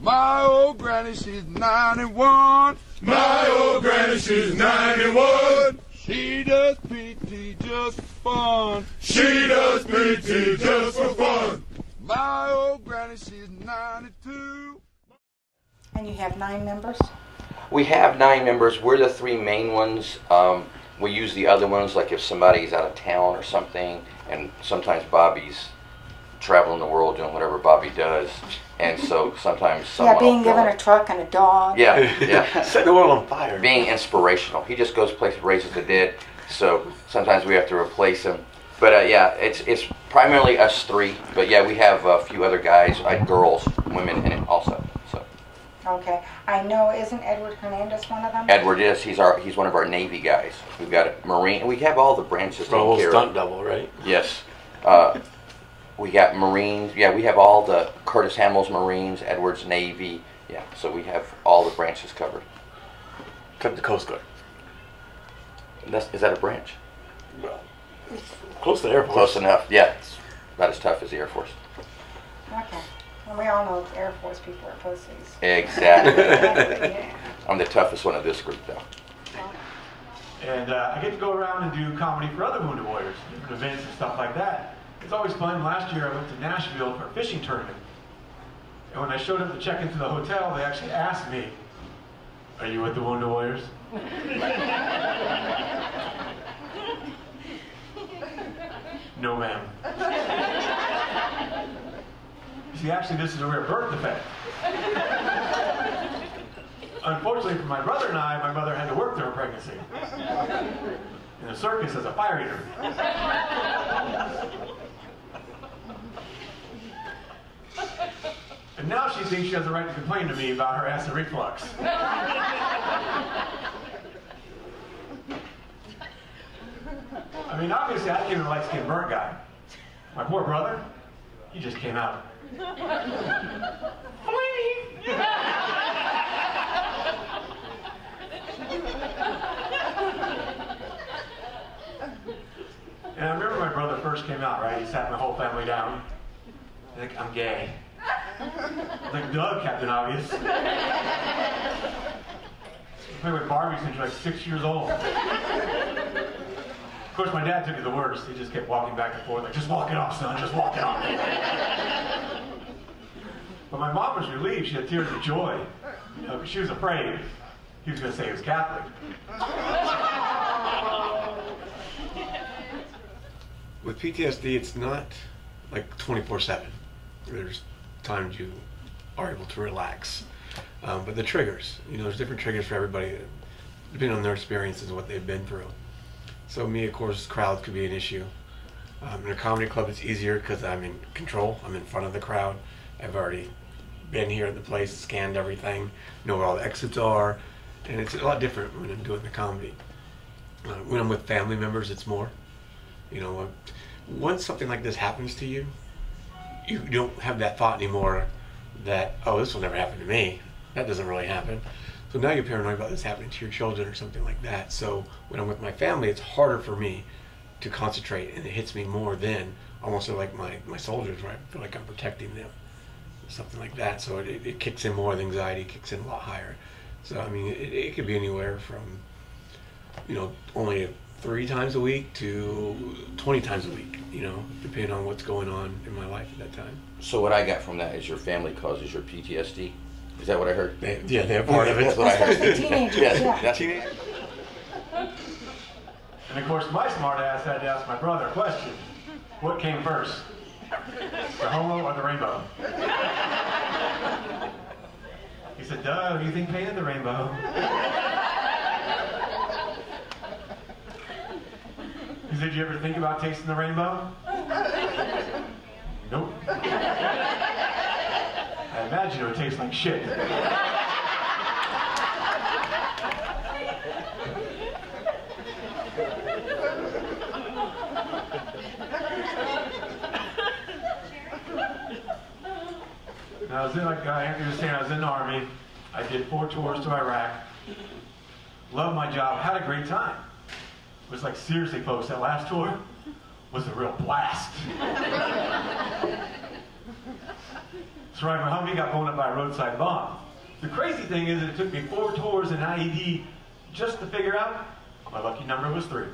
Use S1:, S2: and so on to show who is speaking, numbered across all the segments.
S1: My old granny, she's 91.
S2: My old granny, she's 91.
S1: She does PT just for fun.
S2: She does PT just for fun.
S1: My old granny, she's 92.
S3: And you have 9 members?
S4: We have 9 members. We're the 3 main ones. We use the other ones like if somebody's out of town or something, and sometimes Bobby's traveling the world doing whatever Bobby does, and so sometimes someone
S3: being given a truck and a dog.
S4: Yeah.
S5: Setting the world on fire.
S4: Being inspirational. He just goes places, raises the dead, so sometimes we have to replace him. But yeah, it's primarily us 3, but yeah, we have a few other guys, like girls, women in it also. So.
S3: Okay, I know, isn't Edward Hernandez one of them?
S4: Edward is. He's one of our Navy guys. We've got a Marine, and we have all the branches taken care of.
S5: Stunt double, right?
S4: Yes. We got Marines. Yeah, we have all the Curtis Hamill's Marines, Edward's Navy. Yeah, so we have all the branches covered.
S5: Except the Coast Guard.
S4: Is that a branch?
S5: Well, close to the Air Force.
S4: Close enough. Yeah, it's about as tough as the Air Force.
S3: Okay. And we all know Air Force people are pussies.
S4: Exactly.
S3: Yeah.
S4: I'm the toughest one of this group, though.
S6: And I get to go around and do comedy for other Wounded Warriors, different events and stuff like that. It's always fun. Last year I went to Nashville for a fishing tournament. And when I showed up to check into the hotel, they actually asked me, "Are you with the Wounded Warriors?" No, ma'am. See, actually, this is a rare birth defect. Unfortunately for my brother and I, my mother had to work through her pregnancy in a circus as a fire eater. And now she thinks she has the right to complain to me about her acid reflux. I mean, obviously, I came in a light-skinned burnt guy. My poor brother, he just came out. And I remember my brother first came out, right? He sat my whole family down. He's like, "I'm gay." I was like, "Doug, Captain Obvious." I played with Barbie since you're like 6 years old. Of course, my dad took it the worst. He just kept walking back and forth, like, "Just walk it off, son, just walk it off." But my mom was relieved. She had tears of joy. You know, because she was afraid he was going to say he was Catholic.
S5: With PTSD, it's not like 24/7. There's times you are able to relax. But the triggers, you know, there's different triggers for everybody, depending on their experiences and what they've been through. So me, of course, crowds could be an issue. In a comedy club, it's easier because I'm in control. I'm in front of the crowd. I've already been here at the place, scanned everything, know where all the exits are, and it's a lot different when I'm doing the comedy. When I'm with family members, it's more. You know, once something like this happens to you, you don't have that thought anymore that, "Oh, this will never happen to me." That doesn't really happen. So now you're paranoid about this happening to your children or something like that. So when I'm with my family, it's harder for me to concentrate, and it hits me more then, almost like my soldiers, where I feel like I'm protecting them, something like that. So it kicks in more, the anxiety kicks in a lot higher. So I mean, it could be anywhere from, you know, only 3 times a week to 20 times a week, you know, depending on what's going on in my life at that time.
S4: So what I got from that is your family causes your PTSD. Is that what I heard?
S5: They're part of it.
S4: That's what I heard.
S3: Especially teenagers, yeah.
S4: Teenagers.
S6: And of course, my smart ass had to ask my brother a question. What came first? The homo or the rainbow? He said, "Doug, you think painted the rainbow?" He said, "Did you ever think about tasting the rainbow?" Nope. I imagine it would taste like shit. And I was in, like Anthony was saying, I was in the Army. I did 4 tours to Iraq. Loved my job, had a great time. It was like, seriously, folks, that last tour was a real blast. It's Survivor Humvee got blown up by a roadside bomb. The crazy thing is that it took me 4 tours in IED just to figure out my lucky number was 3.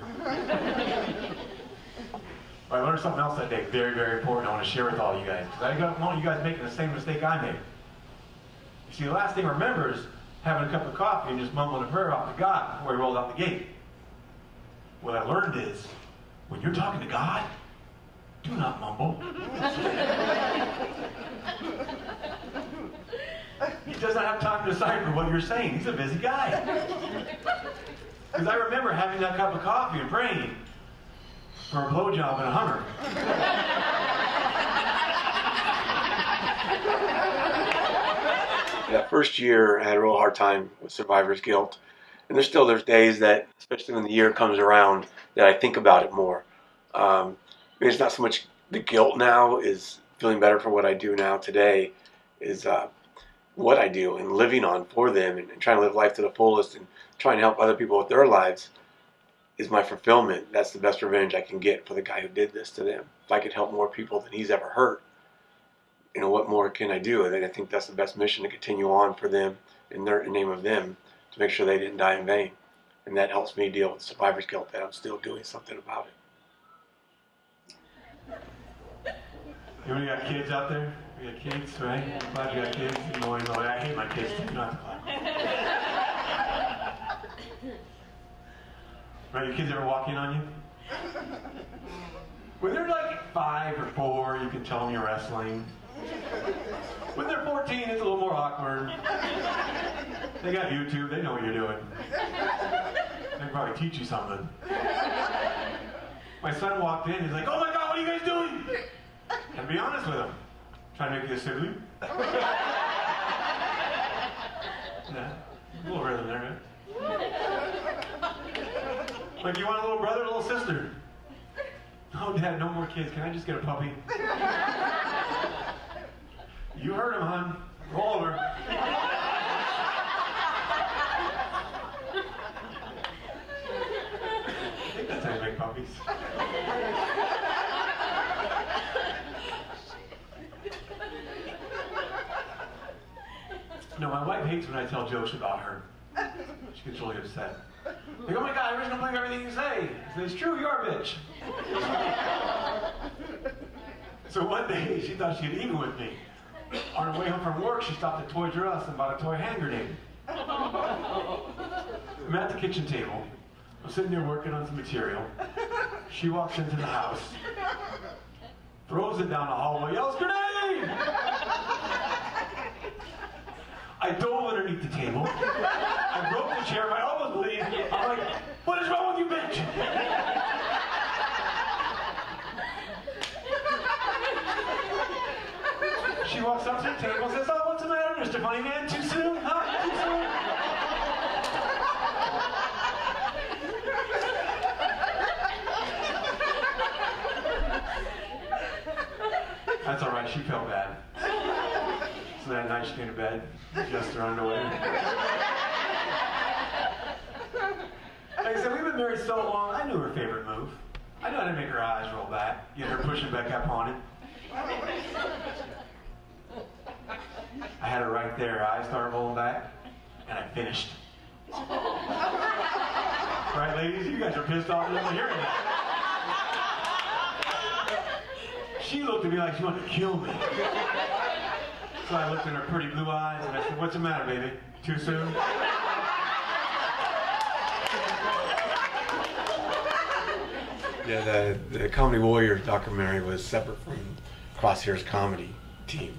S6: I learned something else that day, very, very important, I want to share with all you guys, because I don't want you guys making the same mistake I made. You see, the last thing I remember is having a cup of coffee and just mumbling a prayer off to God before he rolled out the gate. What I learned is, when you're talking to God, do not mumble. He does not have time to decipher what you're saying. He's a busy guy. Because I remember having that cup of coffee and praying for a blowjob and a Hummer.
S5: That first year, I had a real hard time with survivor's guilt. And there's days that, especially when the year comes around, that I think about it more. It's not so much the guilt now, is feeling better for what I do now today, is what I do and living on for them and trying to live life to the fullest and trying to help other people with their lives is my fulfillment. That's the best revenge I can get for the guy who did this to them. If I could help more people than he's ever hurt, what more can I do? And I think that's the best mission, to continue on for them in the name of them, to make sure they didn't die in vain. And that helps me deal with survivor's guilt, that I'm still doing something about it.
S6: You got kids out there? You got kids, right? I'm glad you got kids. You know, I hate my kids too. Not to clap. Right, your kids ever walk in on you? When they're like 5 or 4, you can tell them you're wrestling. When they're 14, it's a little more awkward. They got YouTube, they know what you're doing. They can probably teach you something. My son walked in, he's like, "Oh my God, what are you guys doing?" And be honest with him. Trying to make you a sibling. Yeah, a little rhythm there, right? Like, you want a little brother, a little sister? No, Dad, no more kids. Can I just get a puppy? You heard him, hon. Roll over. I think that's how you make puppies. No, my wife hates when I tell jokes about her. She gets really upset. Like, "Oh my God, I just don't believe everything you say." I say, "It's true, you're a bitch." So one day, she thought she'd even with me. On her way home from work, she stopped at Toys R Us and bought a toy hand grenade. I'm at the kitchen table. I'm sitting there working on some material. She walks into the house, throws it down the hallway, yells, "Grenade!" I dove underneath the table. I broke the chair, my elbows bleed. I'm like, "What is wrong with you, bitch?" She walks up to the table and says, "Oh, what's the matter, Mr. Funny Man? Too soon? Huh? Too soon?" That's all right, she felt bad. So that night she came to bed, just her underwear. Like I said, we've been married so long, I knew her favorite move. I knew how to make her eyes roll back, get her pushing back up on it. I had her right there, her eyes started rolling back, and I finished. Right, ladies? You guys are pissed off just hearing that. She looked at me like she wanted to kill me. So I looked in her pretty blue eyes and I said, "What's the matter, baby? Too soon?"
S5: Yeah, the Comedy Warriors documentary was separate from Crosshairs comedy team.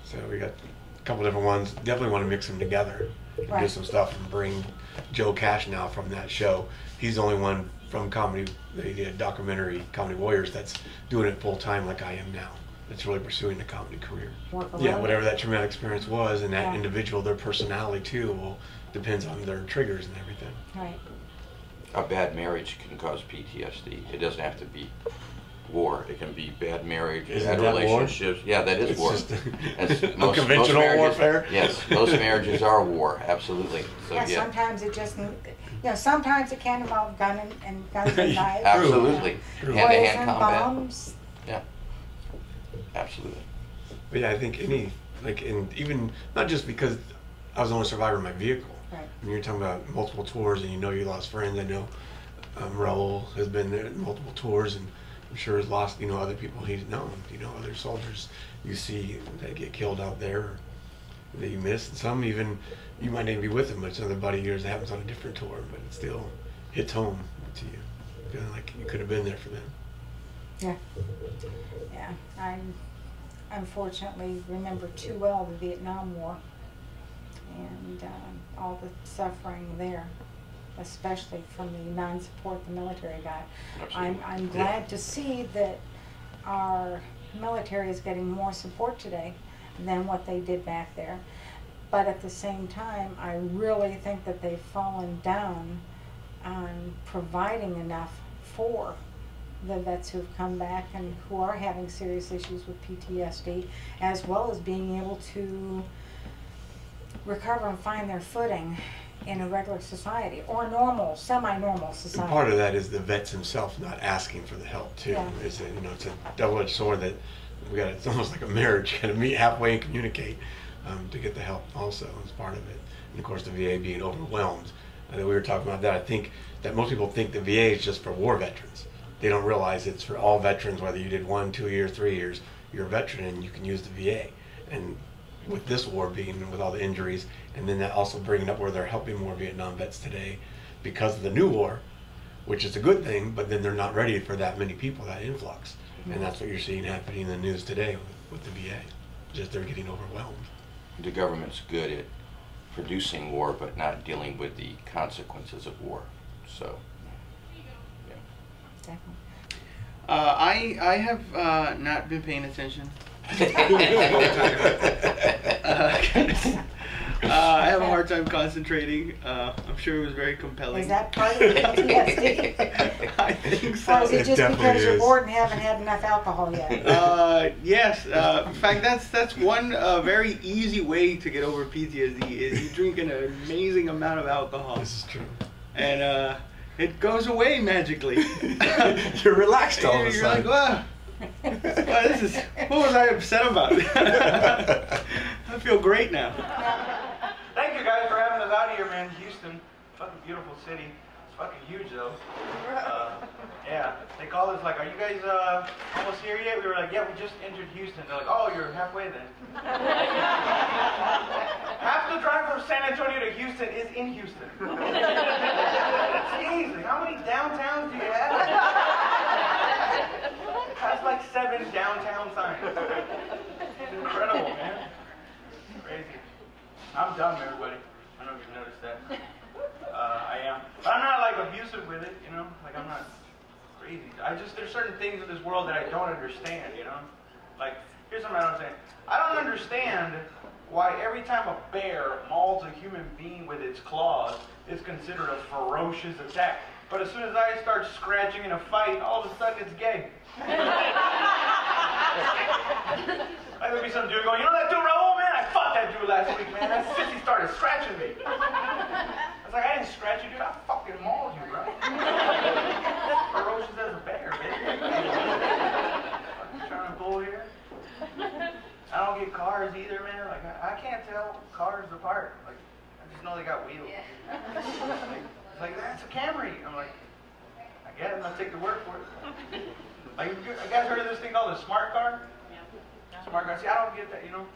S5: So we got a couple different ones. Definitely want to mix them together and do some stuff and bring Joe Cash now from that show. He's the only one from comedy, the documentary Comedy Warriors, that's doing it full time like I am now. That's really pursuing the comedy career. Yeah, whatever that traumatic experience was, and that individual, their personality too, depends on their triggers and everything.
S3: Right.
S4: A bad marriage can cause PTSD. It doesn't have to be war. It can be bad marriage, bad relationships. War? Yeah, that is war.
S5: Just unconventional warfare?
S4: Yes, most marriages are war, absolutely. So,
S3: yeah, sometimes it just, sometimes it can involve guns and knives.
S4: Absolutely. Hand-to-hand combat.
S3: Bombs.
S4: Yeah, absolutely.
S5: But yeah, I think any Like, and even not just because I was the only survivor in my vehicle.
S3: Right.
S5: I mean, you're talking about multiple tours, and you know you lost friends. I know Raul has been there at multiple tours, and I'm sure has lost, you know, other people he's known. You know, other soldiers you see that get killed out there, or that you miss. And some even you might not even be with them, but it's another buddy of yours that happens on a different tour, but it still hits home to you, feeling like you could have been there for them.
S3: Yeah. Yeah. I unfortunately remember too well the Vietnam War and all the suffering there, especially from the non-support the military got. I'm glad to see that our military is getting more support today than what they did back there. But at the same time, I really think that they've fallen down on providing enough for the vets who've come back and who are having serious issues with PTSD, as well as being able to recover and find their footing in a regular society or normal, semi-normal society.
S5: And part of that is the vets themselves not asking for the help too.
S3: Yeah.
S5: It's a, you know, it's a double-edged sword that we got. It's almost like a marriage. You got to meet halfway and communicate to get the help. Also, as part of it, and of course the VA being overwhelmed. We were talking about that. I think that most people think the VA is just for war veterans. They don't realize it's for all veterans, whether you did 1, 2 years, 3 years. You're a veteran and you can use the VA. And with this war being, with all the injuries, and then that also bringing up where they're helping more Vietnam vets today because of the new war, which is a good thing, but then they're not ready for that many people, that influx. And that's what you're seeing happening in the news today with the VA. Just they're getting overwhelmed.
S4: The government's good at producing war, but not dealing with the consequences of war. So, yeah.
S3: Definitely.
S7: I have not been paying attention. I have a hard time concentrating. I'm sure it was very compelling.
S3: Is that part of the PTSD?
S7: I think so.
S3: Or is it just
S5: definitely
S3: because you're
S5: is.
S3: bored and haven't had enough alcohol yet?
S7: Yes. In fact, that's one very easy way to get over PTSD is you drink an amazing amount of alcohol.
S5: This is true.
S7: And it goes away magically.
S5: You're relaxed all of a
S7: You're
S5: sudden.
S7: like, wow. This is, what was I upset about? I feel great now. Thank you guys for having us out here, man. Houston, fucking beautiful city. It's fucking huge though. Yeah, they called us like, are you guys almost here yet? We were like, yeah, we just entered Houston. They're like, oh, you're halfway then. Half the drive from San Antonio to Houston is in Houston. Jeez, how many downtowns do you have? That's like 7 downtown signs. It's incredible, man. It's crazy. I'm dumb, everybody. I don't know if you've noticed that. I am. But I'm not like abusive with it, you know? Like I'm not crazy. There's certain things in this world that I don't understand, you know? Like, here's something I don't understand. I don't understand why every time a bear mauls a human being with its claws, it's considered a ferocious attack. But as soon as I start scratching in a fight, all of a sudden it's gay. Like there'll be some dude going, you know that dude Raul, man? I fucked that dude last week, man. That sissy started scratching me. I was like, I didn't scratch you, dude. I fucking mauled you, bro. Ferocious as a bear, man. Fucking trying to bull here. I don't get cars either, man. Like I can't tell cars apart. Like I just know they got wheels. It's like that's a Camry. I'm like, I get it. I'll take the word for it. Like, you guys heard of this thing called a smart car? Yeah. Smart car. See, I don't get that, you know.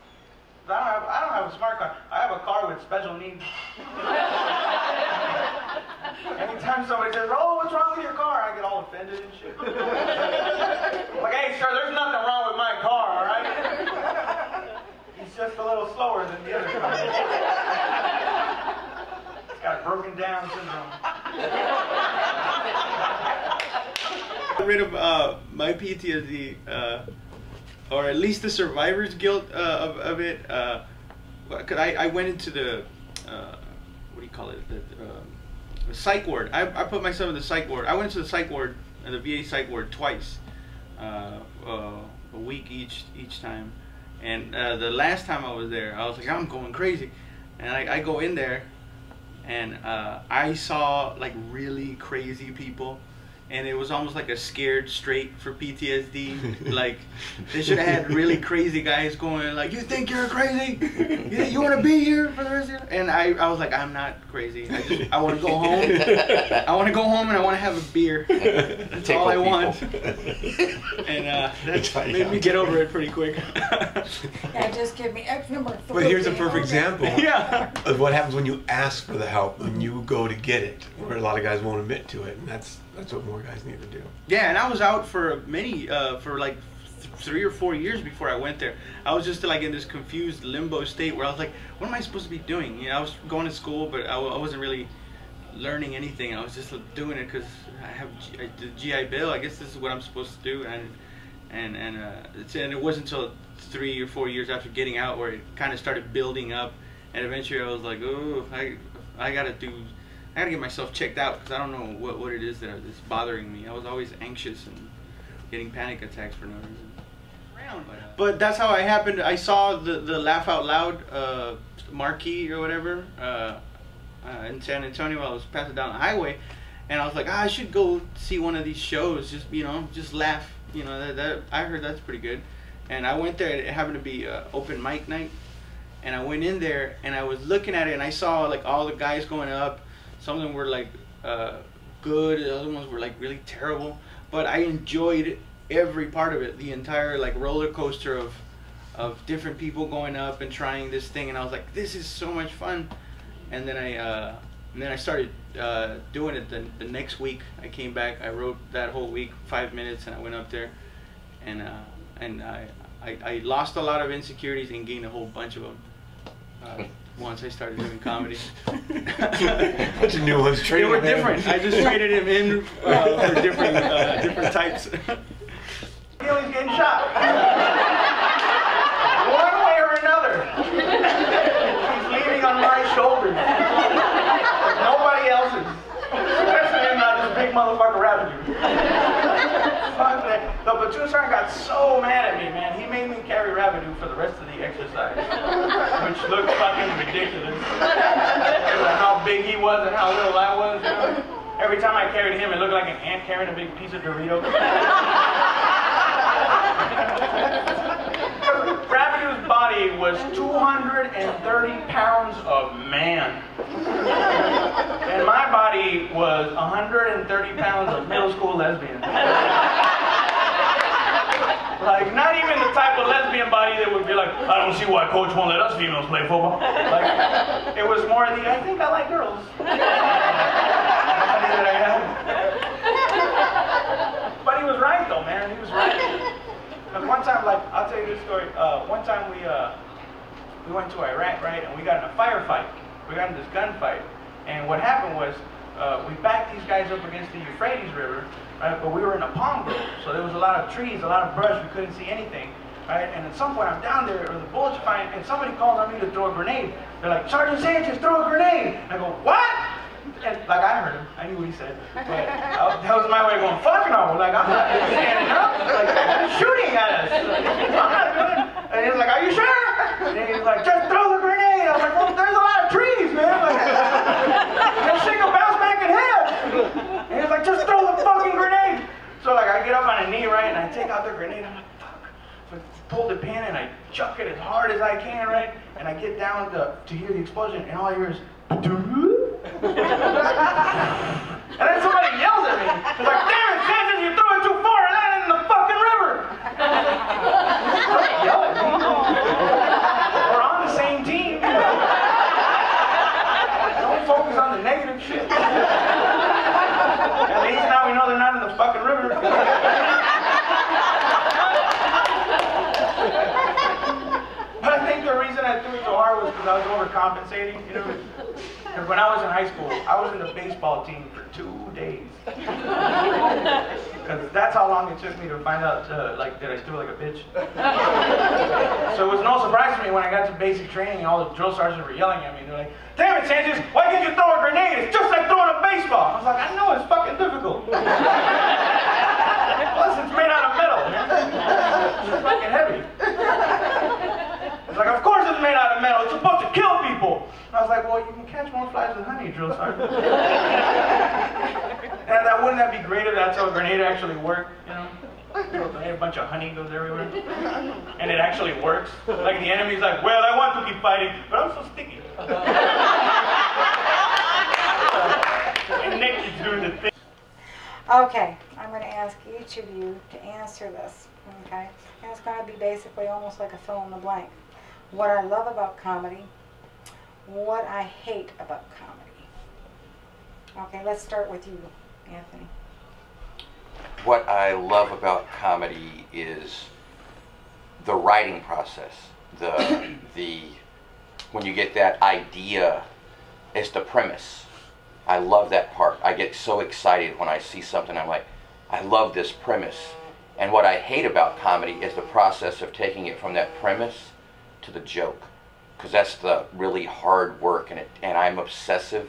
S7: I don't have a smart car. I have a car with special needs. Anytime somebody says, "Oh, what's wrong with your car?" I get all offended and shit. Like, hey, sir, there's nothing wrong with my car, all right? He's just a little slower than the other car. It's got broken down syndrome. Get rid of my PTSD, or at least the survivor's guilt of it. Cause I went into the what do you call it? The psych ward. I put myself in the psych ward. I went into the psych ward, the VA psych ward twice, a week each time. And the last time I was there, I was like, I'm going crazy, and I go in there, and I saw like really crazy people.
S8: and it was almost like a scared straight for PTSD. Like, they should have had really crazy guys going like, "You think you're crazy? You want to be here for the rest of your..." And I was like, "I'm not crazy. I want to go home. I want to go home and I want to have a beer. That's all I want." And that made me get over it pretty quick.
S3: Yeah, just give me X number 3.
S5: But here's a perfect example
S8: Yeah.
S5: of what happens when you ask for the help, when you go to get it, where a lot of guys won't admit to it, and that's what more guys need to do.
S8: Yeah, and I was out for for like 3 or 4 years before I went there. I was just like in this confused limbo state where I was like, what am I supposed to be doing? You know, I was going to school, but I wasn't really learning anything. I was just doing it because I did GI Bill. I guess this is what I'm supposed to do, and it wasn't until 3 or 4 years after getting out where it kind of started building up, and eventually I was like, oh, I gotta get myself checked out because I don't know what it is that is bothering me. I was always anxious and getting panic attacks for no reason. But that's how I happened. I saw the Laugh Out Loud marquee or whatever in San Antonio. I was passing down the highway, and I was like, I should go see one of these shows. Just laugh. You know, that I heard that's pretty good. And I went there. It happened to be open mic night, and I went in there and I was looking at it, and I saw like all the guys going up. Some of them were like good, the other ones were like really terrible. But I enjoyed every part of it, the entire like roller coaster of different people going up and trying this thing, and I was like, this is so much fun. And then I started doing it the next week. I came back, I wrote that whole week 5 minutes, and I went up there, and I lost a lot of insecurities and gained a whole bunch of them once I started doing comedy.
S5: Bunch of new ones.
S8: They were different. I just traded him in for different types.
S7: He's getting shot. One way or another. He's leaning on my shoulders. Nobody else's. Especially not this big motherfucker rapping dude. Fuck that. The platoon sergeant got so mad at me, man. He made me carry Rabideau for the rest of the exercise, which looked fucking ridiculous. How big he was and how little I was. You know? Every time I carried him, it looked like an ant carrying a big piece of Dorito. Rabideau's body was 230 pounds of man. And my body was 130 pounds of middle school lesbian. Like, not even the type of lesbian body that would be like, I don't see why coach won't let us females play football. Like, it was more the, I think I like girls. That I had. But he was right though, man. He was right. Because one time, like, I'll tell you this story. One time we went to Iraq, right, and we got in a firefight. We got in this gunfight. And what happened was, we backed these guys up against the Euphrates River, right, but we were in a palm grove, so there was a lot of trees, a lot of brush, we couldn't see anything, right, and at some point I'm down there, or the bullets are flying, and somebody calls on me to throw a grenade. They're like, Sergeant Sanchez, throw a grenade! And I go, what? And, like, I heard him, I knew what he said, but that was my way of going, fuck no, like, I'm not standing up, like, they're shooting at us, like, I'm not doing it. And he was like, are you sure? And he was like, just throw the grenade! I was like, well, there's a lot of trees, man, like, this shit will bounce back and hit us. And he was like, just throw the fucking grenade! So, like, I get up on a knee, right, and I take out the grenade, I'm like, fuck. So I pull the pin and I chuck it as hard as I can, right, and I get down to hear the explosion, and all I hear is, and then somebody yells at me. He's like, damn it, Sanchez, you threw it too far and landed in the fucking river. Don't yell at me. We're on the same team. Don't focus on the negative shit. At least now we know they're not in the fucking river. But I think the reason I threw it so hard was because I was overcompensating, you know. Because when I was in high school, I was in the baseball team for 2 days. Because that's how long it took me to find out, like, that I threw like a bitch. So it was no surprise to me when I got to basic training and all the drill sergeants were yelling at me. They're like, damn it, Sanchez, why can't you throw a grenade? It's just like throwing a baseball. I was like, I know, it's fucking difficult. Plus, it's made out of metal, man. It's fucking heavy. It's like, of course it's made out of metal. It's supposed to kill people. And I was like, well, you can catch more flies with honey, drill sergeant. And I thought, wouldn't that be great if that's how a grenade actually worked, you know? A bunch of honey goes everywhere. And it actually works. Like the enemy's like, well, I want to keep fighting, but I'm so sticky. And Nick is doing the thing.
S3: Okay, I'm going to ask each of you to answer this, okay? And it's going to be basically almost like a fill in the blank. What I love about comedy, what I hate about comedy. Okay, let's start with you, Anthony.
S4: What I love about comedy is the writing process. When you get that idea, it's the premise. I love that part. I get so excited when I see something. I'm like, I love this premise. And what I hate about comedy is the process of taking it from that premise to the joke, because that's the really hard work, and I'm obsessive,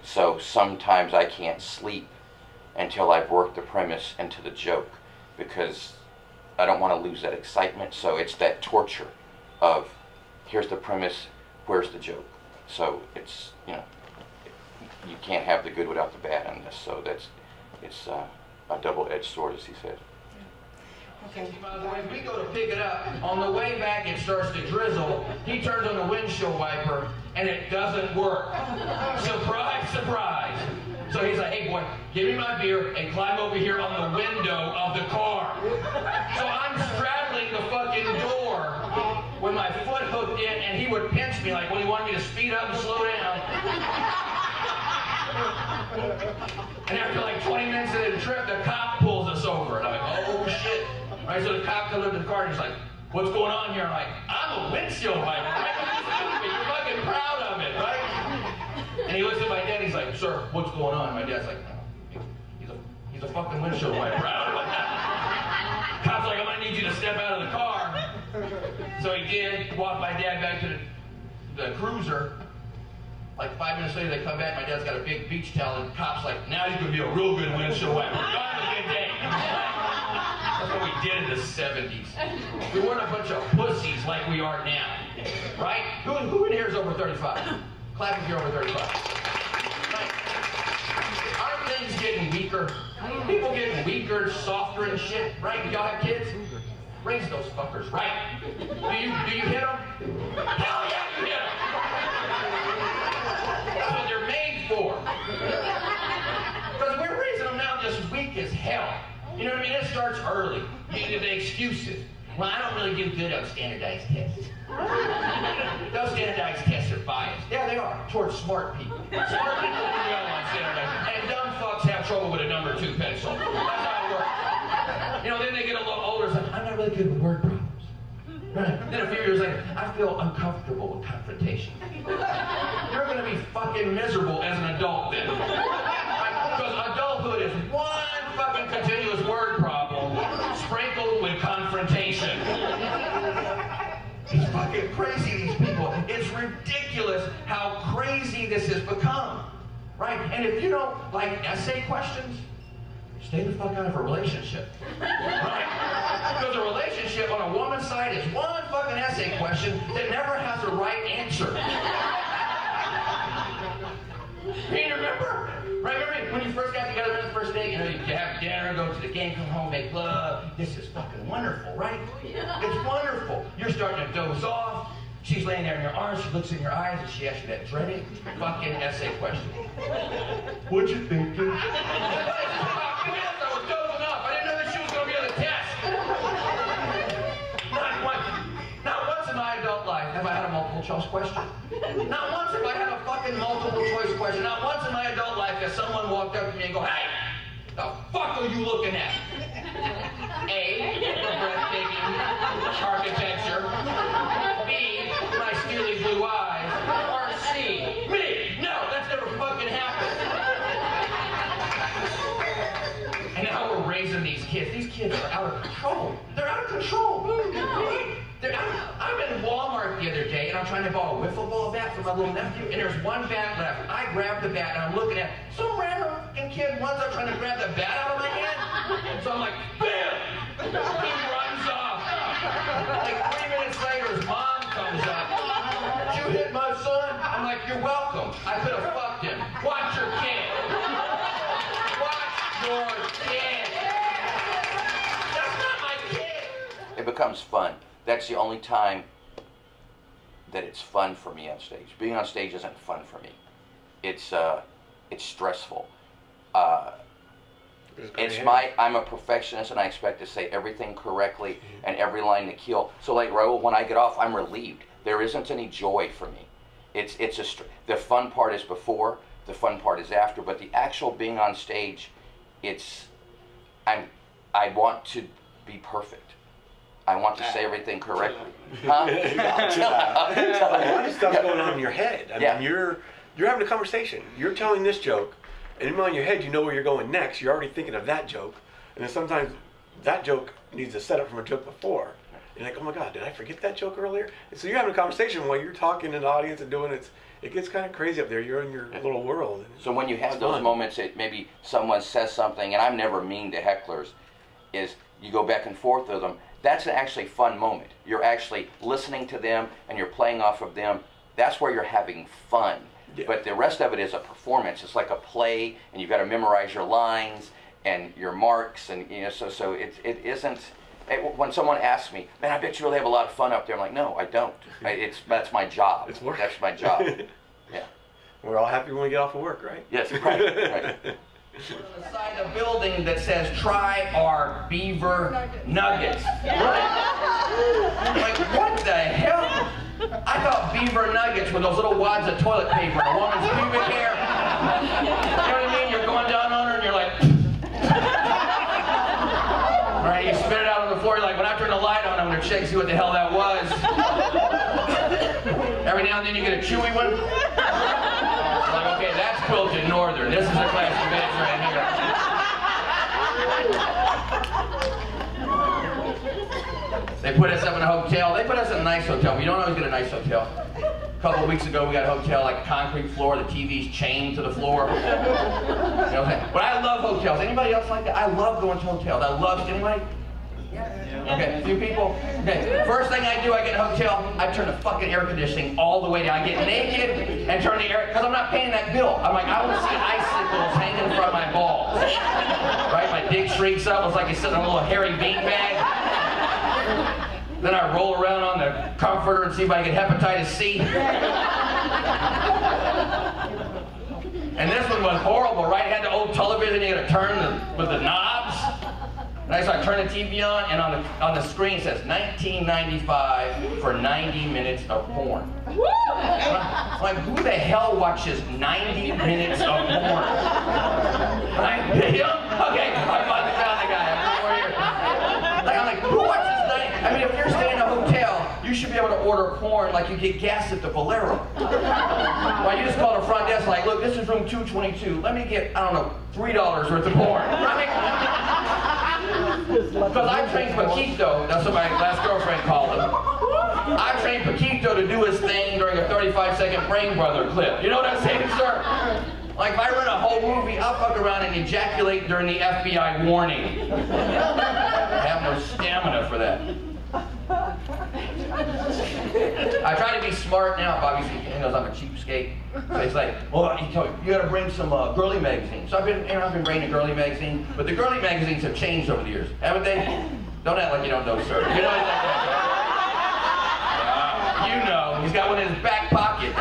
S4: so sometimes I can't sleep until I've worked the premise into the joke, because I don't want to lose that excitement. So it's that torture of, here's the premise, where's the joke? So it's, you know, you can't have the good without the bad in this. So it's a double-edged sword, as he said.
S3: Okay.
S9: By the way, we go to pick it up. On the way back, it starts to drizzle. He turns on the windshield wiper, and it doesn't work. Surprise, surprise. So he's like, hey, boy, give me my beer and climb over here on the window of the car. So I'm straddling the fucking door with my foot hooked in, and he would pinch me like when he wanted me to speed up and slow down. And after like 20 minutes of the trip, the cop pulls us over. And I'm like, oh, shit. Right, so the cop comes up to the car and he's like, what's going on here? I'm like, I'm a windshield wiper, right? You're fucking proud of it, right? And he looks at my dad, he's like, sir, what's going on? And my dad's like, he's a fucking windshield wiper. Cop's like, I'm gonna need you to step out of the car. So he did, walked my dad back to the cruiser. Like 5 minutes later, they come back, my dad's got a big beach towel, and the cop's like, now you can be a real good windshield wiper. You'll have a good day. That's what we did in the 70s. We weren't a bunch of pussies like we are now, right? Who in here is over 35? Clap if you're over 35. Right? Aren't things getting weaker? People getting weaker, softer and shit, right? Y'all have kids? Raise those fuckers, right? Do you hit them? Hell yeah, you hit them! That's what they're made for. Because we're raising them now just weak as hell. You know what I mean? It starts early. The excuses. Well, I don't really do good on standardized tests. Those standardized tests are biased. Yeah, they are. Towards smart people. Smart people do well on standardized. And dumb fucks have trouble with a number 2 pencil. That's how it works. You know, then they get a little older. It's like, I'm not really good with word problems. Right. Then a few years later, I feel uncomfortable with confrontation. You're going to be fucking miserable as an adult then. Because adulthood is one fucking continuous word problem sprinkled with confrontation. It's fucking crazy, these people. It's ridiculous how crazy this has become. Right? And if you don't like essay questions, stay the fuck out of a relationship. Right? Because a relationship on a woman's side is one fucking essay question that never has a right answer. You remember? Right, remember when you first got together on the first date, you know, you have dinner, go to the game, come home, make love. This is fucking wonderful, right? It's wonderful. You're starting to doze off. She's laying there in your arms, she looks in your eyes, and she asks you that dreaded fucking essay question. What'd you think? I was dozing off. I didn't know that she was going to be on the test. Not once in my adult life have I had a multiple choice question. Not once have I had a fucking multiple choice question. Not once in my adult life has someone walked up to me and go, hey, the fuck are you looking at? A, the breathtaking architecture. B, my steely blue eyes. Or C, me. No, that's never fucking happened. And now we're raising these kids. These kids are out of control. They're out of control. I'm in Walmart the other day, and I'm trying to buy a wiffle ball bat for my little nephew, and there's one bat left. I grab the bat, and I'm looking at some random fucking kid runs up trying to grab the bat out of my hand. So I'm like, bam! He runs off. Like 3 minutes later, his mom comes up. Did you hit my son? I'm like, you're welcome. I could have fucked him. Watch your kid. Watch your kid. That's not my kid.
S4: It becomes fun. That's the only time that it's fun for me on stage. Being on stage isn't fun for me. It's stressful. I'm a perfectionist and I expect to say everything correctly and every line to kill. So like Raul, when I get off, I'm relieved. There isn't any joy for me. The fun part is before, the fun part is after, but the actual being on stage, I want to be perfect. I want to say everything correctly. Huh?
S5: A lot of stuff's going on in your head. I mean, you're having a conversation. You're telling this joke, and in your head, you know where you're going next. You're already thinking of that joke, and then sometimes that joke needs a setup from a joke before. You're like, oh my God, did I forget that joke earlier? And so you're having a conversation while you're talking in the audience and doing it. It gets kind of crazy up there. You're in your little world.
S4: So when you have those moments that maybe someone says something, and I'm never mean to hecklers, is you go back and forth with them. That's an actually fun moment. You're actually listening to them and you're playing off of them. That's where you're having fun. Yeah. But the rest of it is a performance. It's like a play, and you've got to memorize your lines and your marks, and so it isn't. When someone asks me, "Man, I bet you really have a lot of fun up there," I'm like, "No, I don't. That's my job.
S5: It's work.
S4: That's my job." Yeah.
S5: We're all happy when we get off of work, right?
S4: Yes, right.
S9: We're on the side of a building that says, "Try our beaver nuggets." Like, what the hell? I thought beaver nuggets were those little wads of toilet paper, a woman's pubic hair. You know what I mean? You're going down on her and you're like, all right, you spit it out on the floor. You're like, when I turn the light on, I'm going to check and see what the hell that was. Every now and then you get a chewy one. Like, okay, that's quilted northern. This is a classic bitch right here. They put us up in a hotel. They put us in a nice hotel. We don't always get a nice hotel. A couple of weeks ago, we got a hotel, like concrete floor. The TV's chained to the floor. You know what I'm saying? But I love hotels. Anybody else like that? I love going to hotels. Anybody? Okay, a few people. Okay, first thing I do, I get in a hotel, I turn the fucking air conditioning all the way down. I get naked and turn the air, because I'm not paying that bill. I'm like, I want to see icicles hanging from my balls. Right, my dick shrinks up. It's like it's sitting on a little hairy beanbag. Then I roll around on the comforter and see if I get hepatitis C. And this one was horrible, right? It had the old television you had to turn with the knobs. And so I turn the TV on, and on the screen it says 1995 for 90 minutes of porn. I'm like, who the hell watches 90 minutes of porn? Like, him? Okay, I finally found the guy after 4 years. I'm like, who watches 90? I mean, if you're staying in a hotel, you should be able to order porn like you get gas at the Valero. Well, you just call the front desk like, look, this is room 222. Let me get, I don't know, $3 worth of porn. Right? Because I trained Paquito, that's what my last girlfriend called him. I trained Paquito to do his thing during a 35-second Brain Brother clip. You know what I'm saying, sir? Like, if I run a whole movie, I'll fuck around and ejaculate during the FBI warning. I have no stamina for that. I try to be smart now. Obviously, he knows I'm a cheapskate. So he's like, well, he told me, you got to bring some girly magazines. So I've been bringing a girly magazine, but the girly magazines have changed over the years, haven't they? Don't act like you don't know, sir. You know he's like that. You know, he's got one in his back pocket.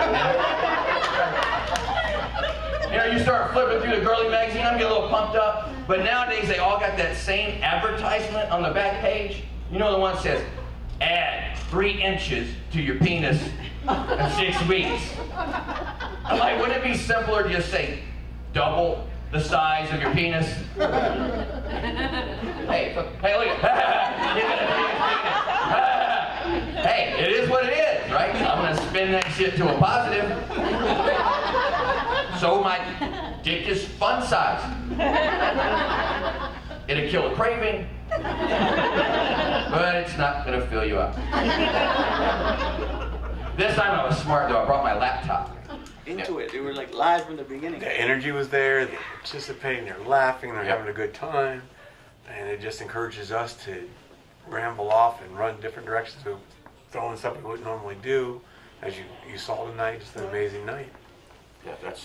S9: You know, you start flipping through the girly magazine, I'm getting a little pumped up. But nowadays, they all got that same advertisement on the back page. You know the one that says, add 3 inches to your penis in 6 weeks. I'm like, wouldn't it be simpler to just say, double the size of your penis? Hey, look at Hey, it is what it is, right? I'm going to spin that shit to a positive. So my dick is fun size. It'll kill a craving, but it's not going to fill you up. This time I was smart though. I brought my laptop.
S8: Into it. They were like live from the beginning.
S5: The energy was there. They're participating. They're laughing. They're having a good time. And it just encourages us to ramble off and run different directions. So throwing stuff we wouldn't normally do. As you saw tonight, just an amazing night.
S4: Yeah, that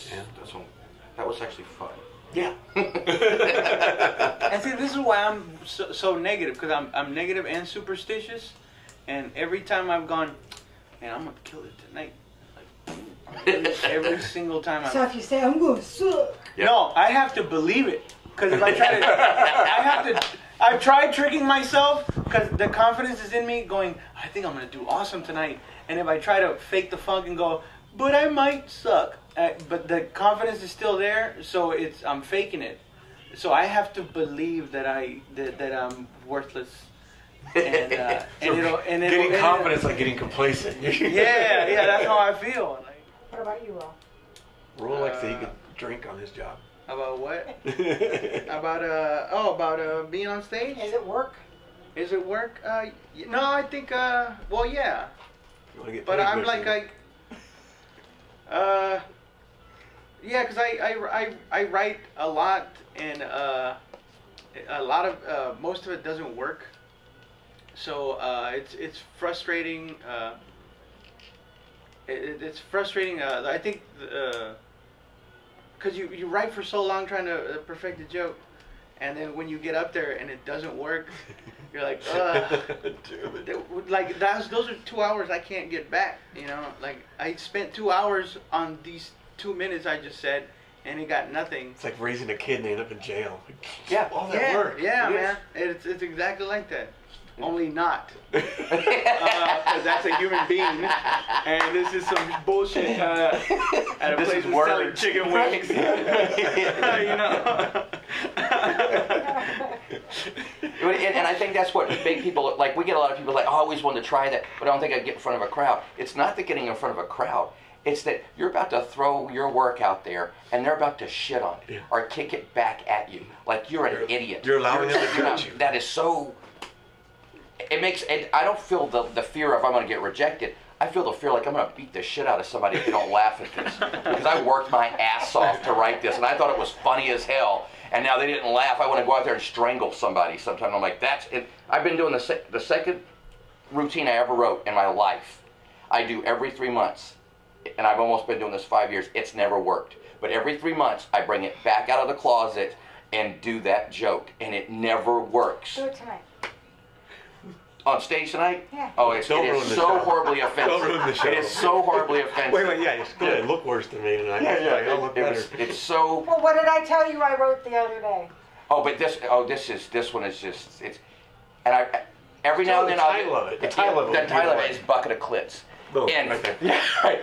S4: was actually fun.
S5: Yeah.
S8: And see, this is why I'm so negative, because I'm negative and superstitious, and every time I've gone, man, I'm gonna kill it tonight. Like, every single time.
S3: So if you say I'm going to suck.
S8: No, I have to believe it, because if I try to, I've tried tricking myself, because the confidence is in me, going, I think I'm gonna do awesome tonight, and if I try to fake the funk and go, but I might suck. But the confidence is still there, so I'm faking it. So I have to believe that I'm worthless. And
S5: getting confidence like getting complacent.
S8: yeah, that's how I feel. Like,
S3: What about you, Ro?
S5: Roll like so he could drink on his job.
S8: about what? about being on stage?
S3: Is it work?
S8: Is it work? No, I think well, yeah.
S5: You wanna get
S8: But
S5: paid,
S8: I'm
S5: Miss
S8: like
S5: Lee.
S8: yeah, because I write a lot, and a lot of most of it doesn't work. So it's frustrating. It's frustrating. I think because you write for so long trying to perfect a joke, and then when you get up there and it doesn't work, you're like, ugh. Like those are 2 hours I can't get back. You know, like I spent 2 hours on these 2 minutes I just said, and it got nothing.
S5: It's like raising a kid and they end up in jail.
S4: Yeah.
S5: All that work.
S8: Yeah, man. It's exactly like that. Only not. 'Cause that's a human being, and this is some bullshit at a
S4: This
S8: place
S4: is
S8: that's selling
S4: words.
S8: chicken wings. You know.
S4: And I think that's what big people, like we get a lot of people like, oh, I always wanted to try that, but I don't think I'd get in front of a crowd. It's not that getting in front of a crowd. It's that you're about to throw your work out there and they're about to shit on it or kick it back at you. Like you're an idiot.
S5: You're allowing them to judge you.
S4: That is so, it makes, I don't feel the fear of I'm going to get rejected. I feel the fear like I'm going to beat the shit out of somebody if they don't laugh at this. Because I worked my ass off to write this and I thought it was funny as hell. And now they didn't laugh. I want to go out there and strangle somebody sometime. I'm like, that's it. I've been doing the second routine I ever wrote in my life. I do every 3 months. And I've almost been doing this 5 years. It's never worked. But every 3 months, I bring it back out of the closet and do that joke. And it never works.
S3: Do it tonight.
S4: On stage tonight?
S3: Yeah.
S4: Oh, it is so horribly offensive.
S5: Don't ruin the show.
S4: It is so horribly offensive.
S5: Wait, yeah, it's good. It look worse than me tonight.
S4: Yeah.
S5: I'll look better.
S4: It's so.
S3: Well, what did I tell you I wrote the other day?
S4: Oh, but this one is just, it's, and every now and then
S5: The title of it
S4: is Bucket of Clits.
S5: Boom,
S4: And,
S5: right there.
S4: Yeah, right.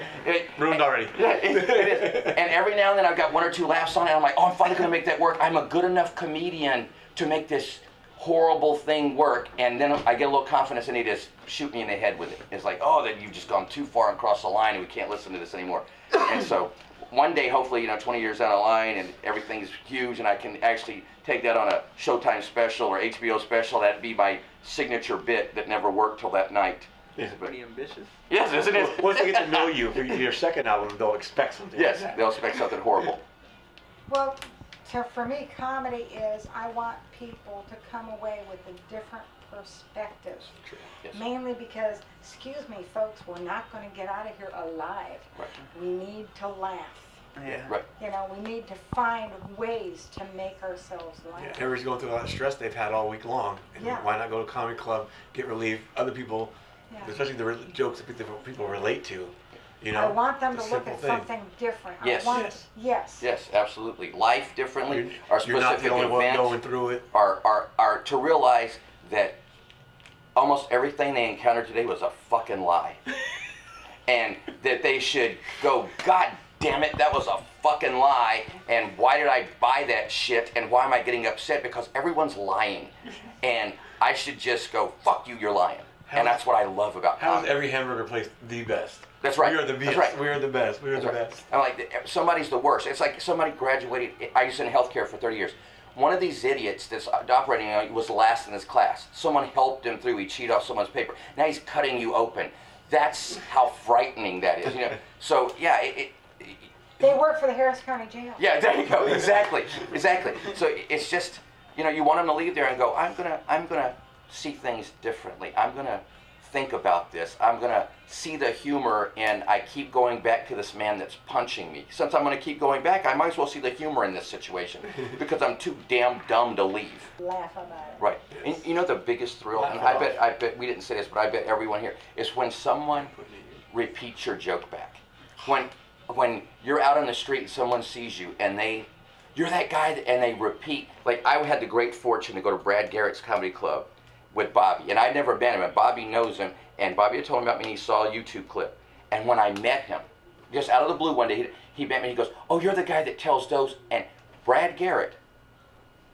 S5: Ruined already.
S4: Yeah, it is. And every now and then I've got 1 or 2 laughs on it. I'm like, oh, I'm finally going to make that work. I'm a good enough comedian to make this horrible thing work. And then I get a little confidence and they just shoot me in the head with it. It's like, oh, then you've just gone too far and crossed the line and we can't listen to this anymore. And so one day, hopefully, 20 years down the line and everything's huge and I can actually take that on a Showtime special or HBO special. That'd be my signature bit that never worked till that night.
S5: Yeah.
S8: Pretty ambitious.
S4: Yes, isn't it?
S5: Once they get to know you for your second album, they'll expect something.
S4: Yes,
S5: like that.
S4: they'll expect something horrible.
S3: Well, so for me, comedy is I want people to come away with a different perspective.
S4: Yes.
S3: Mainly because, excuse me, folks, we're not going to get out of here alive.
S4: Right.
S3: We need to laugh.
S8: Yeah.
S4: Right.
S3: We need to find ways to make ourselves laugh.
S5: Yeah, everybody's going through a lot of stress they've had all week long. And
S3: Yeah.
S5: why not go to a comedy club, get relief? Other people, especially the jokes that people relate to.
S3: I want them
S5: the
S3: to look
S5: simple
S3: at
S5: thing.
S3: something different.
S4: Yes.
S3: Yes.
S4: Yes, absolutely. Life differently. Our specific
S5: You're not the only one
S4: events
S5: going through it.
S4: are to realize that almost everything they encountered today was a fucking lie. And that they should go, God damn it, that was a fucking lie. And why did I buy that shit? And why am I getting upset? Because everyone's lying. And I should just go, fuck you, you're lying. And that's what I love about
S5: How is
S4: comedy.
S5: every hamburger place the best?
S4: That's right.
S5: We are the best.
S4: That's right.
S5: We are the best. We are
S4: That's
S5: the
S4: right.
S5: best.
S4: I'm like, somebody's the worst. It's like somebody graduated. I was in healthcare for 30 years. One of these idiots that's operating was last in his class. Someone helped him through. He cheated off someone's paper. Now he's cutting you open. That's how frightening that is. So yeah,
S3: They work for the Harris County Jail.
S4: yeah. There you go. Exactly. So it's just you want them to leave there and go. I'm gonna see things differently. I'm gonna think about this. I'm going to see the humor, and I keep going back to this man that's punching me. Since I'm going to keep going back, I might as well see the humor in this situation because I'm too damn dumb to leave.
S3: Laugh about it.
S4: Right. And you know the biggest thrill, and I bet we didn't say this, but I bet everyone here, is when someone repeats your joke back. When you're out on the street and someone sees you and you're that guy, and they repeat. Like, I had the great fortune to go to Brad Garrett's comedy club with Bobby, and I'd never met him, and Bobby knows him, and Bobby had told him about me, and he saw a YouTube clip. And when I met him, just out of the blue one day, he met me, and he goes, "Oh, you're the guy that tells those," and Brad Garrett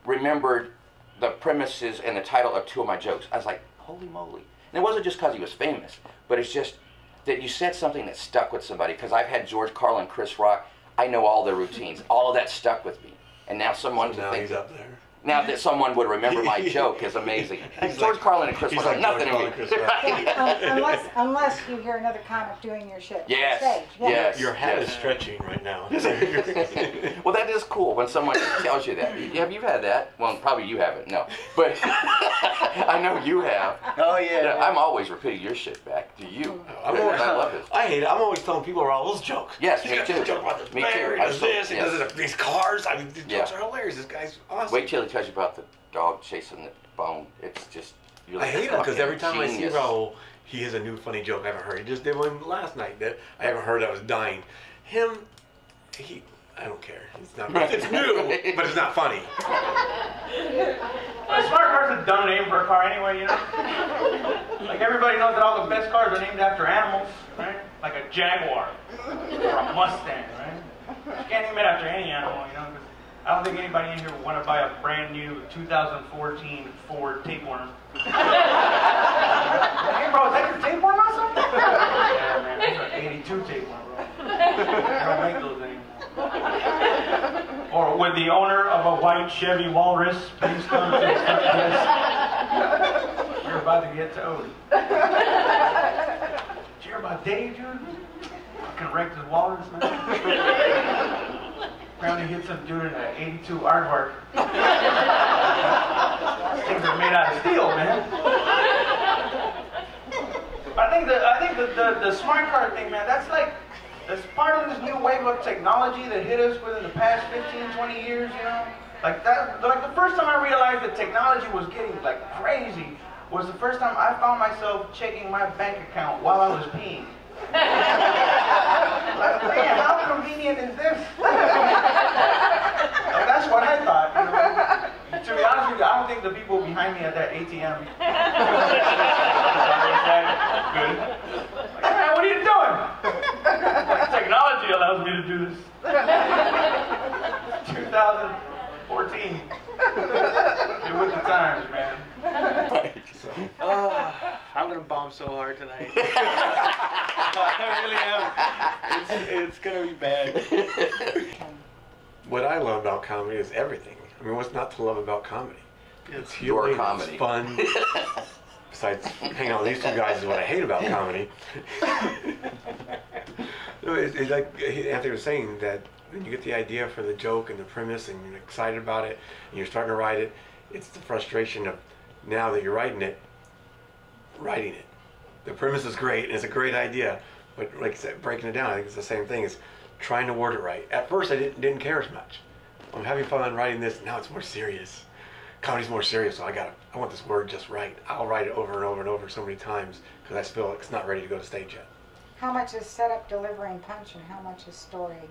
S4: remembered the premises and the title of 2 of my jokes. I was like, holy moly. And it wasn't just because he was famous, but it's just that you said something that stuck with somebody, because I've had George Carlin, Chris Rock, I know all their routines. All of that stuck with me. And now someone
S5: so now he's up there.
S4: Now that someone would remember my joke is amazing. George Carlin and Chris Rock have nothing to me.
S3: Unless you hear another comic doing your shit
S4: yes,
S3: on stage.
S4: Yes.
S5: Your hat is stretching right now.
S4: Well, that is cool when someone tells you that. Have you had that? Well, probably you haven't, no. But I know you have.
S8: Oh, yeah.
S4: I'm always repeating your shit back to you. I love it.
S5: I hate it. I'm always telling people Raul's joke.
S4: Yes, me too.
S5: Joke about this
S4: Me
S5: bear,
S4: too.
S5: he does this, he does these cars. I mean, these jokes
S4: Yeah.
S5: are hilarious. This guy's awesome.
S4: Wait till he tells you about the dog chasing the bone. It's just... You're like,
S5: I hate him because every time I see
S4: genius.
S5: Raul, he has a new funny joke I haven't heard. He just did one last night that I haven't heard. I was dying. I don't care. It's not. It's new, but it's not funny.
S7: A smart car's a dumb name for a car anyway, you know? Like, everybody knows that all the best cars are named after animals, right? Like a Jaguar or a Mustang, right? You can't name it after any animal, you know? 'Cause I don't think anybody in here would want to buy a brand new 2014 Ford tapeworm. Hey, bro, is that your tapeworm or something? Yeah, man, that's an 82 tapeworm, bro. They don't make those anymore. Or would the owner of a white Chevy Walrus please come to the front desk? We're about to get towed. Did you hear about Dave, dude? Fucking wrecked his Walrus, man. Apparently hit some dude in an 82 Aardvark. Things are made out of steel, man. I think the smart car thing, man, that's part of this new wave of technology that hit us within the past 15, 20 years, you know? Like the first time I realized that technology was getting like crazy was the first time I found myself checking my bank account while I was peeing. Like, man, how convenient is this? That's what I thought, you know? To be honest with you, I don't think the people behind me at that ATM good. Like, man, what are you doing? Like, technology allows me to do this. 2014. Get with the times, man.
S8: I'm gonna bomb so hard tonight. I really am. It's gonna be bad.
S5: What I love about comedy is everything. I mean, what's not to love about comedy? It's
S4: Your
S5: healing,
S4: comedy.
S5: it's fun. Besides hanging out with these 2 guys is what I hate about comedy. No, it's like Anthony was saying, that when you get the idea for the joke and the premise and you're excited about it and you're starting to write it, it's the frustration of now that you're writing it. The premise is great and it's a great idea, but like I said, breaking it down, I think it's the same thing as trying to word it right. At first I didn't care as much. I'm having fun writing this, now it's more serious. Comedy's more serious, so I want this word just right. I'll write it over and over and over so many times because I feel like it's not ready to go to stage yet.
S3: How much is setup, delivery, and punch, and how much is story?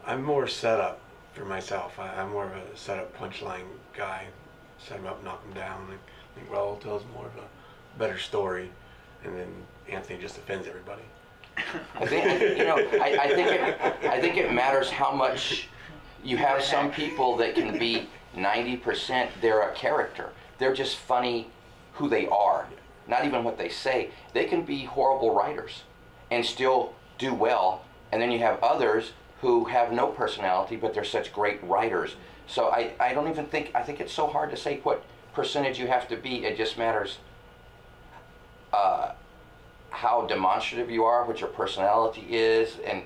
S5: I'm more setup for myself. I'm more of a setup punchline guy. Set them up, knock them down. I think Raul tells more of a better story, and then Anthony just offends everybody.
S4: I think it matters how much you have. Some people that can be 90%, they're a character. They're just funny who they are, not even what they say. They can be horrible writers and still do well. And then you have others who have no personality, but they're such great writers. So I don't even think, I think it's so hard to say what percentage you have to be. It just matters how demonstrative you are, what your personality is. And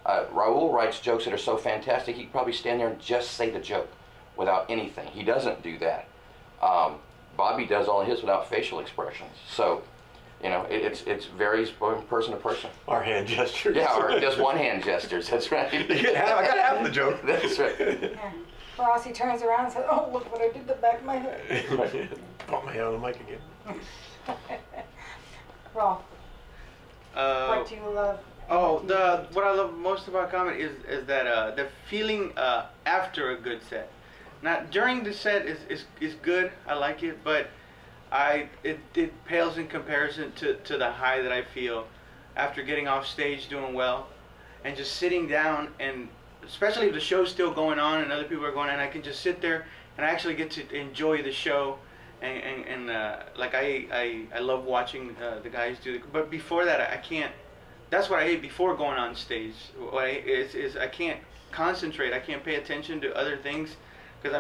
S4: Raul writes jokes that are so fantastic, he could probably stand there and just say the joke without anything. He doesn't do that. Bobby does all of his without facial expressions. So You know, it varies from person to person.
S5: Our hand gestures.
S4: Yeah, or just one hand gestures. That's right.
S5: I got half the joke.
S4: That's right.
S3: Yeah. Or else he turns around and says, "Oh, look what I did to the back of my head."
S5: Put my hand on the mic again.
S3: Raul, what do you love?
S8: What I love most about comedy is that the feeling after a good set. Not during the set is good. I like it, but it pales in comparison to the high that I feel after getting off stage doing well, and just sitting down, and especially if the show's still going on and other people are going on, I can just sit there and I actually get to enjoy the show, and like I love watching the guys do it. But before that, I can't. That's what I hate before going on stage. Is I can't concentrate. I can't pay attention to other things because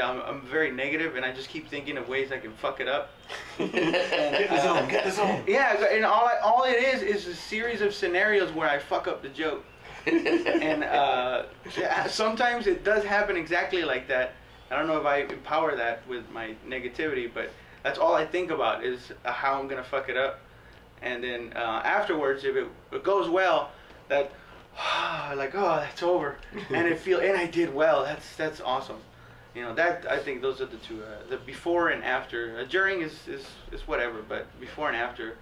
S8: I'm very negative, and I just keep thinking of ways I can fuck it up.
S5: Get this on.
S8: Yeah, and all it is a series of scenarios where I fuck up the joke. And yeah, sometimes it does happen exactly like that. I don't know if I empower that with my negativity, but that's all I think about is how I'm gonna fuck it up. And then afterwards, if it goes well, that like, oh, that's over, and and I did well. That's awesome. You know, that I think those are the two. The before and after. During is whatever, but before and after,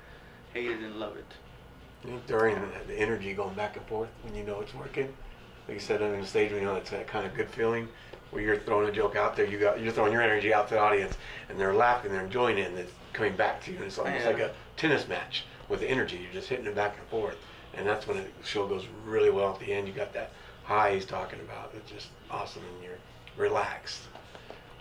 S8: hate it and love it.
S5: During the energy going back and forth when you know it's working, like you said on the stage, when you know it's that kind of good feeling where you're throwing a joke out there, you're throwing your energy out to the audience, and they're laughing, they're enjoying it, and it's coming back to you, and it's almost like a tennis match with the energy. You're just hitting it back and forth, and that's when the show goes really well at the end. You got that high he's talking about. It's just awesome, and you're relaxed.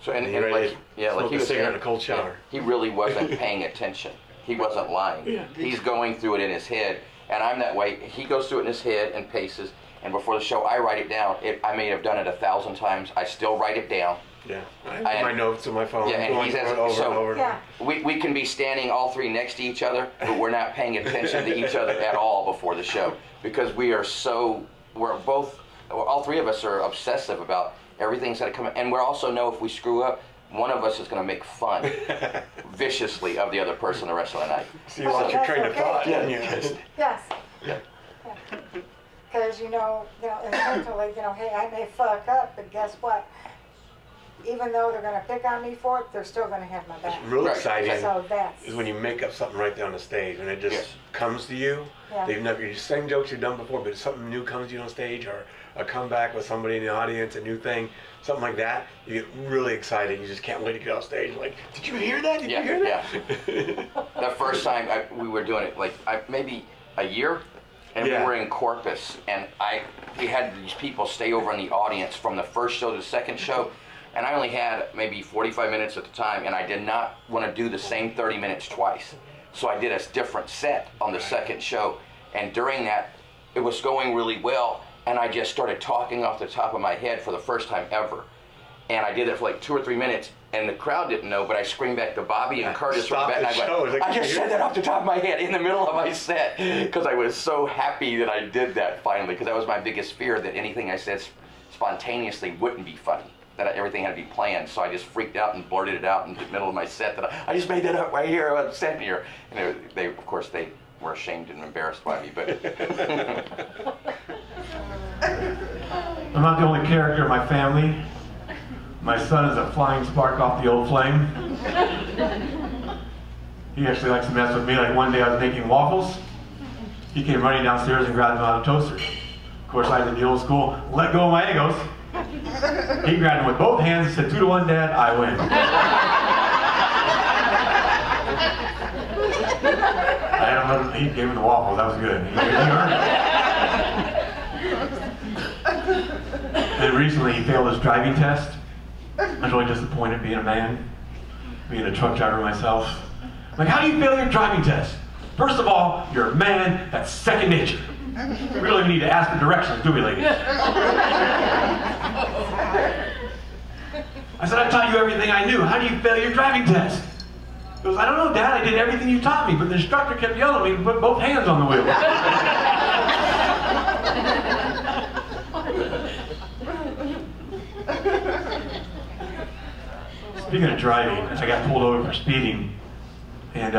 S4: So and like he was saying,
S5: in a cold shower.
S4: He really wasn't paying attention. He wasn't lying.
S5: Yeah.
S4: He's going through it in his head, and I'm that way. He goes through it in his head and paces, and before the show, I write it down. I may have done it 1,000 times. I still write it down.
S5: Yeah, I have my notes on my phone.
S4: Yeah, and he says,
S5: over and over.
S4: We can be standing all three next to each other, but we're not paying attention to each other at all before the show because all three of us are obsessive about everything's got to come in. And we also know if we screw up, one of us is going to make fun viciously of the other person the rest of the night.
S5: So you lost your train of thought, didn't you?
S3: Yes.
S4: Yeah.
S3: Because essentially, hey, I may fuck up, but guess what? Even though they're going to pick on me for it, they're still going to have my back.
S5: Real exciting
S3: is
S5: when you make up something right there on the stage and it just comes to you. Yeah. The same jokes you've done before, but something new comes to you on stage, or a comeback with somebody in the audience, a new thing, something like that. You get really excited. You just can't wait to get off stage. Like, did you hear that? Did you hear that?
S4: Yeah. The first time we were doing it, maybe a year, and we were in Corpus, and we had these people stay over in the audience from the first show to the second show. And I only had maybe 45 minutes at the time, and I did not want to do the same 30 minutes twice. So I did a different set on the second show. And during that, it was going really well, and I just started talking off the top of my head for the first time ever. And I did it for like 2 or 3 minutes, and the crowd didn't know, but I screamed back to Bobby and Curtis from the back, and I went, I just said that off the top of my head in the middle of my set, because I was so happy that I did that finally, because that was my biggest fear, that anything I said spontaneously wouldn't be funny. That everything had to be planned, so I just freaked out and blurted it out in the middle of my set that I just made that up right here, I'm standing here. And they of course, they were ashamed and embarrassed by me, but.
S6: I'm not the only character in my family. My son is a flying spark off the old flame. He actually likes to mess with me. Like one day I was making waffles. He came running downstairs and grabbed them out of the toaster. Of course, I did the old school, let go of my egos. He grabbed him with both hands and said, 2-1, Dad, I win. I don't know, he gave him the waffles, that was good. He earned it. Then recently he failed his driving test. I was really disappointed being a man, being a truck driver myself. Like, how do you fail your driving test? First of all, you're a man, that's second nature. We really need to ask the directions, do we, ladies? I said, I taught you everything I knew. How do you fail your driving test? He goes, I don't know, Dad. I did everything you taught me, but the instructor kept yelling at me to put both hands on the wheel. Speaking of driving, I got pulled over for speeding. And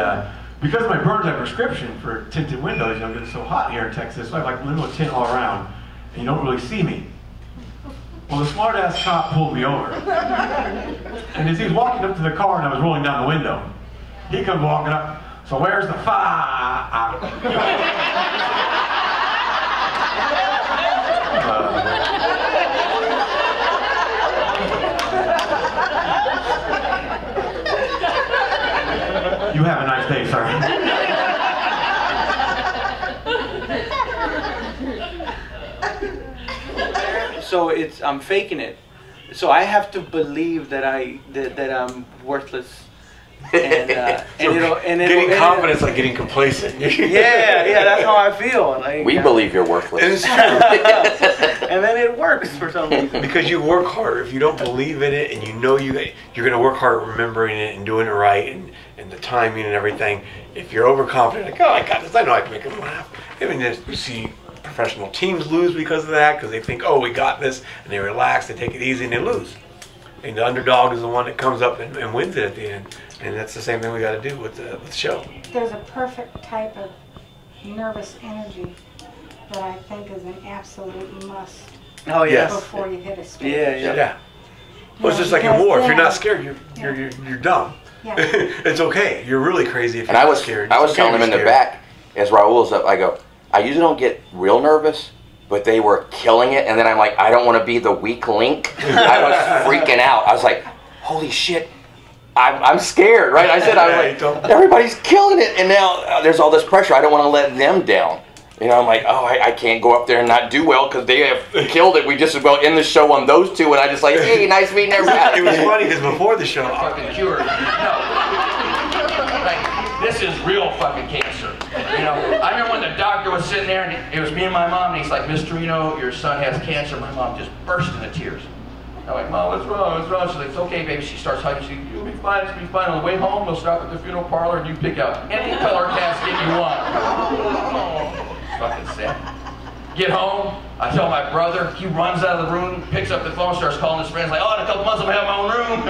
S6: Because my burns have prescription for tinted windows, you know, it's so hot here in Texas, so I have like window tint all around, and you don't really see me. Well, the smart-ass cop pulled me over. And as he was walking up to the car and I was rolling down the window, he comes walking up, so where's the fire? You have a nice day, sir.
S8: So I'm faking it. So I have to believe that I'm worthless. And
S5: getting confidence, like getting complacent.
S8: yeah, that's how I feel. Like,
S4: we believe you're worthless.
S5: It's true.
S8: And then it works for some reason.
S5: Because you work harder. If you don't believe in it, and you know you're going to work hard at remembering it and doing it right, and the timing and everything. If you're overconfident, like, oh, I got this, I know I can make them laugh. I mean, you see professional teams lose because of that, because they think, oh, we got this, and they relax, they take it easy, and they lose. And the underdog is the one that comes up and wins it at the end. And that's the same thing we got to do with the show.
S3: There's a perfect type of nervous energy that I think is an absolute must.
S8: Oh yes.
S3: Before you hit a stage.
S5: Yeah. Well, it's just like in war. If you're not scared, you're dumb.
S3: Yeah.
S5: It's okay. You're really crazy if you're
S4: not
S5: scared.
S4: I was telling him in the back, as Raul's up, I go, I usually don't get real nervous, but they were killing it. And then I'm like, I don't want to be the weak link. I was freaking out. I was like, holy shit. I'm scared, right? I said, everybody's killing it, and now there's all this pressure. I don't want to let them down. You know, I'm like, oh, I can't go up there and not do well because they have killed it. We just as well end the show on those two, and I just like, hey, nice meeting everybody.
S5: It was funny because before the show,
S9: fucking cured. No, like this is real fucking cancer. You know, I remember when the doctor was sitting there, and it was me and my mom, and he's like, Mr. Reno, your son has cancer. My mom just burst into tears. I'm like, Mom, what's wrong? What's wrong? She's like, it's okay, baby. She starts hugging. She's like, you'll be fine. It's be fine. On the way home, we'll stop at the funeral parlor and you pick out any color casket you want. Oh, it's fucking sad. Get home. I tell my brother. He runs out of the room, picks up the phone, starts calling his friends. Like, oh, in a couple months, I'm gonna have my own room.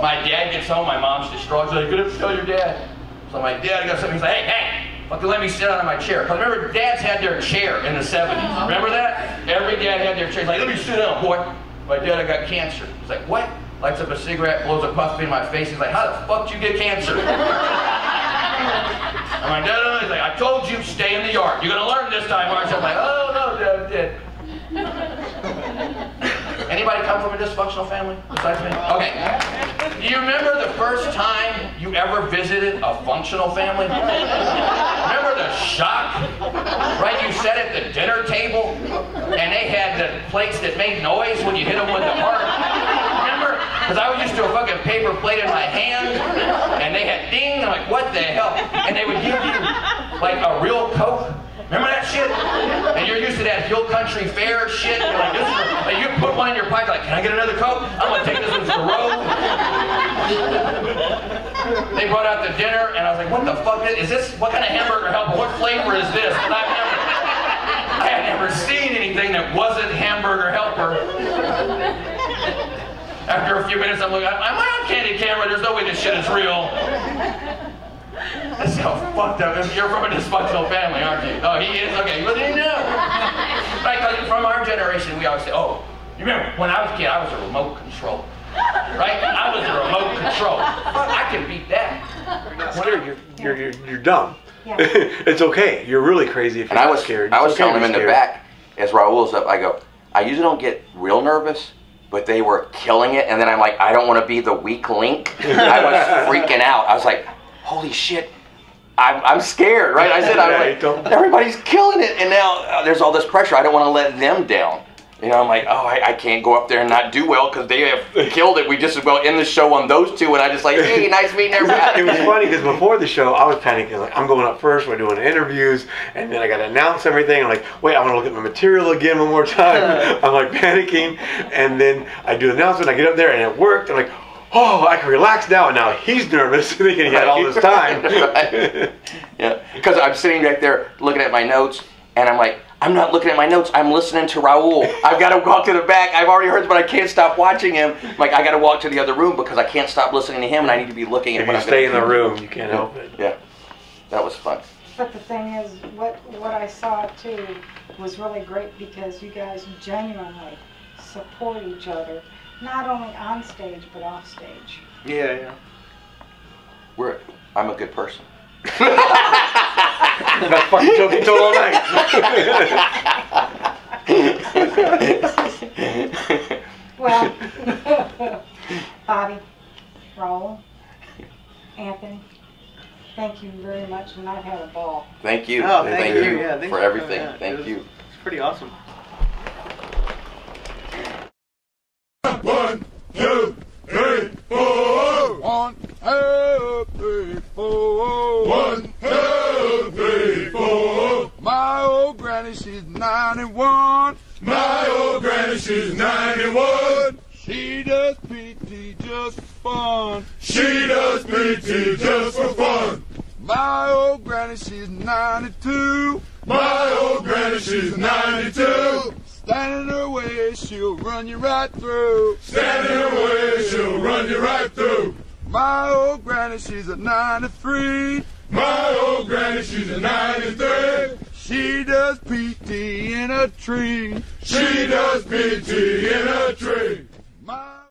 S9: My dad gets home. My mom's distraught. She's like, you gotta tell your dad. So I'm like, Dad, I got something. He's like, hey. Fucking let me sit down in my chair. Because remember, dads had their chair in the 70s. Remember that? Every dad had their chair. He's like, let me sit down, boy. My dad, I got cancer. He's like, what? Lights up a cigarette, blows a puff in my face. He's like, how the fuck did you get cancer? I'm like, no. He's like, I told you, stay in the yard. You're going to learn this time, aren't you? I'm like, oh, no, Dad, I'm dead. Anybody come from a dysfunctional family besides me? Okay. Do you remember the first time you ever visited a functional family? Remember the shock? Right? You sat at the dinner table and they had the plates that made noise when you hit them with the heart. Remember? Because I was used to a fucking paper plate in my hand and they had ding. I'm like, what the hell? And they would give you like a real Coke. Remember that shit? And you're used to that Hill Country Fair shit. You're like, this is like you put one in your pocket, like, can I get another Coke? I'm gonna take this one to the road. They brought out the dinner, and I was like, what the fuck is this? What kind of hamburger helper? What flavor is this? And I had never seen anything that wasn't hamburger helper. After a few minutes, I'm looking, am I on candid camera? There's no way this shit is real. That's how fucked up. You're from a dysfunctional family, aren't you? Oh, he is? Okay, well then no. Right, because from our generation, we always say, oh, you remember, when I was a kid, I was a remote control. Right? I was a remote control. I can beat that.
S5: You're not scared, you're dumb.
S3: Yeah.
S5: It's okay. You're really crazy if you're not scared.
S4: I was telling him in the back, as Raul's up, I go, I usually don't get real nervous, but they were killing it, and then I'm like, I don't want to be the weak link. I was freaking out. I was like, holy shit, I'm scared, right? I said, everybody's killing it, and now there's all this pressure. I don't want to let them down. You know, I'm like, oh, I can't go up there and not do well because they have killed it. We just as well end the show on those two, and I just like, hey, nice meeting everybody.
S5: It was funny because before the show, I was panicking. Like, I'm going up first. We're doing interviews, and then I got to announce everything. I'm like, wait, I want to look at my material again one more time. I'm like panicking, and then I do the announcement. I get up there, and it worked. I'm like, oh, I can relax now. And now he's nervous thinking he had all this time.
S4: Right. Yeah, because I'm sitting back there looking at my notes, and I'm like, I'm not looking at my notes. I'm listening to Raul. I've got to walk to the back. I've already heard, but I can't stop watching him. Like, I got to walk to the other room because I can't stop listening to him, and I need to be looking at
S5: If
S4: what
S5: you
S4: I'm
S5: stay in
S4: gonna
S5: the
S4: do.
S5: room, you can't help it.
S4: Yeah, that was fun.
S3: But the thing is, what I saw too was really great because you guys genuinely support each other, not only on stage but off stage.
S8: Yeah.
S4: I'm a good person.
S5: That fucking joke he told all night.
S3: Well, Bobby, Raul, Anthony, thank you very much, and I've had a ball.
S4: Thank you.
S8: Oh, thank you. Yeah, thanks
S4: for everything.
S8: yeah,
S4: Thank you.
S8: It's pretty awesome.
S2: 1, 2, 3, 4.
S1: 1, 2, 3, 4.
S2: 1, 2, 3, 4.
S1: My old granny, she's 91.
S2: My old granny, she's 91.
S1: She does PT just for fun.
S2: She does PT just for fun.
S1: My old granny, she's 92.
S2: My old granny, she's 92.
S1: Stand in her way, she'll run you right through.
S2: Stand in her way, she'll run you right through.
S1: My old granny, she's a 93.
S2: My old granny, she's a 93.
S1: She does PT in a tree.
S2: She does PT